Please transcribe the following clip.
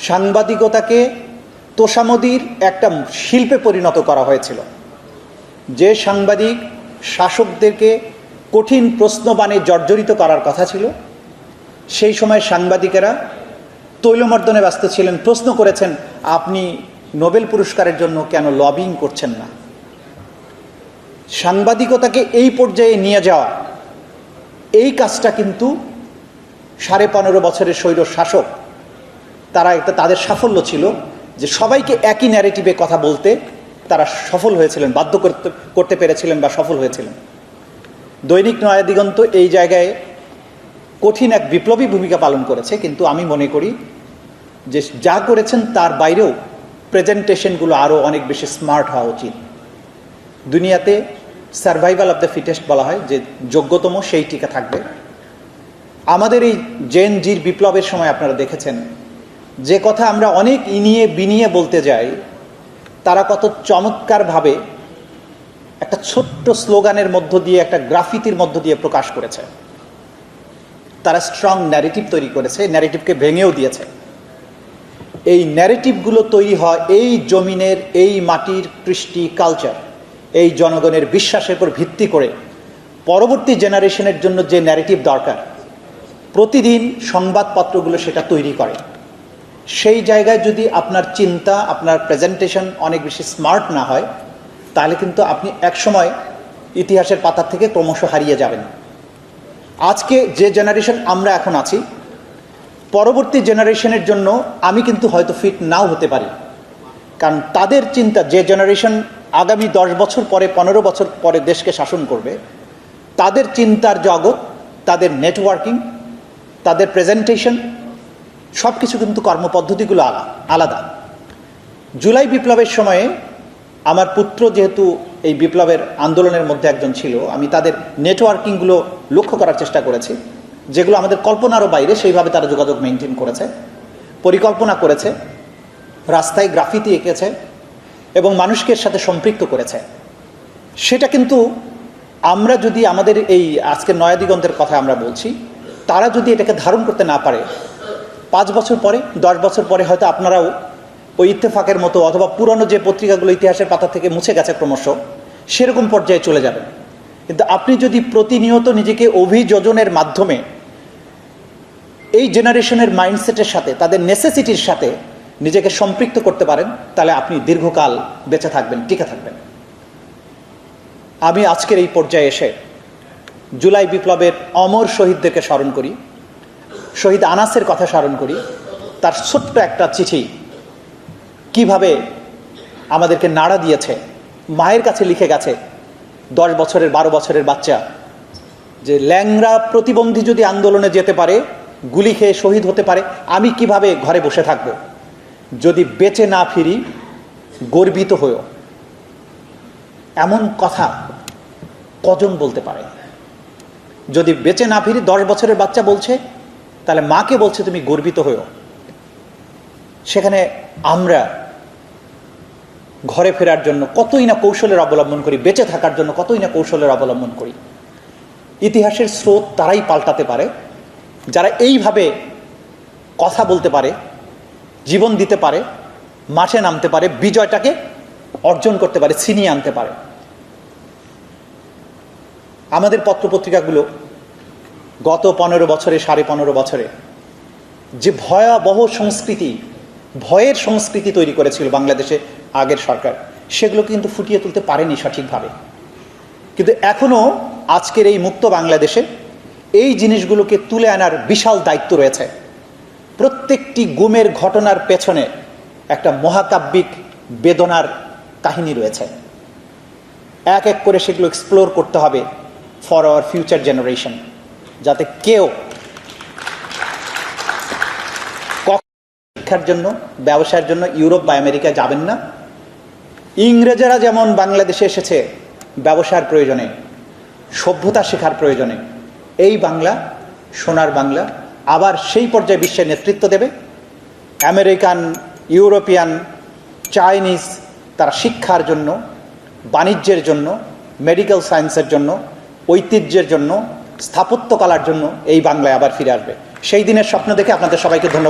সাংবাদিকতাকে তোষামোদীর একটা শিল্পে পরিণত করা হয়েছিল। যে সাংবাদিক শাসকদেরকে কঠিন প্রশ্নবাণে জর্জরিত করার কথা ছিল, সেই সময় সাংবাদিকেরা তৈলমর্দনে ব্যস্ত ছিলেন, প্রশ্ন করেছেন, আপনি নোবেল পুরস্কারের জন্য কেন লবিং করছেন না? সাংবাদিকতাকে এই পর্যায়ে নিয়ে যাওয়া, এই কাজটা কিন্তু 15.5 বছরের স্বৈর শাসক তাদের সাফল্য ছিল যে সবাইকে একই ন্যারেটিভে কথা বলতে তারা সফল হয়েছিলেন, বাধ্য করতে পেরেছিলেন বা সফল হয়েছিলেন। দৈনিক নয়া দিগন্ত এই জায়গায় কঠিন এক বিপ্লবী ভূমিকা পালন করেছে, কিন্তু আমি মনে করি যে যা করেছেন তার বাইরেও প্রেজেন্টেশনগুলো আরও অনেক বেশি স্মার্ট হওয়া উচিত। দুনিয়াতে সার্ভাইভাল অফ দ্য ফিটেস্ট বলা হয়, যে যোগ্যতম সেই টিকে থাকবে। আমাদের এই জেন জির বিপ্লবের সময় আপনারা দেখেছেন যে কথা আমরা অনেক ইনিয়ে বিনিয়ে বলতে যাই, তারা কত চমৎকারভাবে একটা ছোট্ট স্লোগানের মধ্য দিয়ে, একটা গ্রাফিতির মধ্য দিয়ে প্রকাশ করেছে। তারা স্ট্রং ন্যারেটিভ তৈরি করেছে, ন্যারেটিভকে ভেঙেও দিয়েছে। এই ন্যারেটিভগুলো তৈরি হয় এই জমিনের, এই মাটির কৃষ্টি, কালচার, এই জনগণের বিশ্বাসের উপর ভিত্তি করে পরবর্তী জেনারেশনের জন্য যে ন্যারেটিভ দরকার, প্রতিদিন সংবাদপত্রগুলো সেটা তৈরি করে। সেই জায়গায় যদি আপনার চিন্তা, আপনার প্রেজেন্টেশন অনেক বেশি স্মার্ট না হয়, তাহলে কিন্তু আপনি একসময় ইতিহাসের পাতা থেকে ক্রমশ হারিয়ে যাবেন। আজকে যে জেনারেশন আমরা এখন আছি, পরবর্তী জেনারেশনের জন্য আমি কিন্তু হয়তো ফিট নাও হতে পারি, কারণ তাদের চিন্তা, যে জেনারেশন আগামী 10 বছর পরে, 15 বছর পরে দেশকে শাসন করবে, তাদের চিন্তার জগৎ, তাদের নেটওয়ার্কিং, তাদের প্রেজেন্টেশন, সব কিছু কিন্তু কর্মপদ্ধতিগুলো আলাদা। জুলাই বিপ্লবের সময়ে আমার পুত্র যেহেতু এই বিপ্লবের আন্দোলনের মধ্যে একজন ছিল, আমি তাদের নেটওয়ার্কিংগুলো লক্ষ্য করার চেষ্টা করেছি, যেগুলো আমাদের কল্পনারও বাইরে। সেইভাবে তারা যোগাযোগ মেনটেন করেছে, পরিকল্পনা করেছে, রাস্তায় গ্রাফিতি এঁকেছে এবং মানুষকে এর সাথে সম্পৃক্ত করেছে। সেটা কিন্তু আমরা যদি আমাদের এই আজকের নয়া দিগন্তের কথা আমরা বলছি, তারা যদি এটাকে ধারণ করতে না পারে, 5 বছর পরে, 10 বছর পরে হয়তো আপনারাও ওই ইত্তেফাকের মতো, অথবা পুরনো যে পত্রিকাগুলো ইতিহাসের পাতা থেকে মুছে গেছে ক্রমশ, সেরকম পর্যায়ে চলে যাবেন। কিন্তু আপনি যদি প্রতিনিয়ত নিজেকে অভিযোজনের মাধ্যমে এই জেনারেশনের মাইন্ডসেটের সাথে, তাদের নেসেসিটির সাথে নিজেকে সম্পৃক্ত করতে পারেন, তাহলে আপনি দীর্ঘকাল বেঁচে থাকবেন, টিকে থাকবেন। আমি আজকের এই পর্যায়ে এসে জুলাই বিপ্লবের অমর শহীদদেরকে স্মরণ করি, শহীদ আনাসের কথা স্মরণ করি। তার ছোট্ট একটা চিঠি কিভাবে আমাদেরকে নাড়া দিয়েছে। মায়ের কাছে লিখে গেছে, 10 বছরের 12 বছরের বাচ্চা, যে ল্যাংড়া প্রতিবন্ধী যদি আন্দোলনে যেতে পারে, গুলি খেয়ে শহীদ হতে পারে, আমি কিভাবে ঘরে বসে থাকব? যদি বেঁচে না ফিরি, গর্বিত হয়েও। এমন কথা কজন বলতে পারে? যদি বেঁচে না ফিরি, 10 বছরের বাচ্চা বলছে, তাহলে মাকে বলছে তুমি গর্বিত হয়েও। সেখানে আমরা ঘরে ফেরার জন্য কতই না কৌশলের অবলম্বন করি, বেঁচে থাকার জন্য কতই না কৌশলের অবলম্বন করি। ইতিহাসের স্রোত তারাই পাল্টাতে পারে যারা এইভাবে কথা বলতে পারে, জীবন দিতে পারে, মাঠে নামতে পারে, বিজয়টাকে অর্জন করতে পারে, ছিনিয়ে আনতে পারে। আমাদের পত্রপত্রিকাগুলো গত 15 বছরে, 15.5 বছরে যে ভয়াবহ সংস্কৃতি, ভয়ের সংস্কৃতি তৈরি করেছিল বাংলাদেশে আগের সরকার, সেগুলো কিন্তু ফুটিয়ে তুলতে পারেনি সঠিকভাবে। কিন্তু এখনও আজকের এই মুক্ত বাংলাদেশে এই জিনিসগুলোকে তুলে আনার বিশাল দায়িত্ব রয়েছে। প্রত্যেকটি গুমের ঘটনার পেছনে একটা মহাকাব্যিক বেদনার কাহিনী রয়েছে। এক এক করে সেগুলো এক্সপ্লোর করতে হবে ফর আওয়ার ফিউচার জেনারেশন, যাতে কেউ শিক্ষার জন্য, ব্যবসার জন্য ইউরোপ বা আমেরিকা যাবেন না। ইংরেজরা যেমন বাংলাদেশে এসেছে ব্যবসার প্রয়োজনে, সভ্যতা শেখার প্রয়োজনে, এই বাংলা, সোনার বাংলা আবার সেই পর্যায়ে বিশ্বের নেতৃত্ব দেবে। আমেরিকান, ইউরোপিয়ান, চাইনিজ, তারা শিক্ষার জন্য, বাণিজ্যের জন্য, মেডিকেল সায়েন্সের জন্য, ঐতিহ্যের জন্য, স্থাপত্যকলার জন্য এই বাংলায় আবার ফিরে আসবে। সেই দিনের স্বপ্ন দেখে আপনাদের সবাইকে ধন্যবাদ।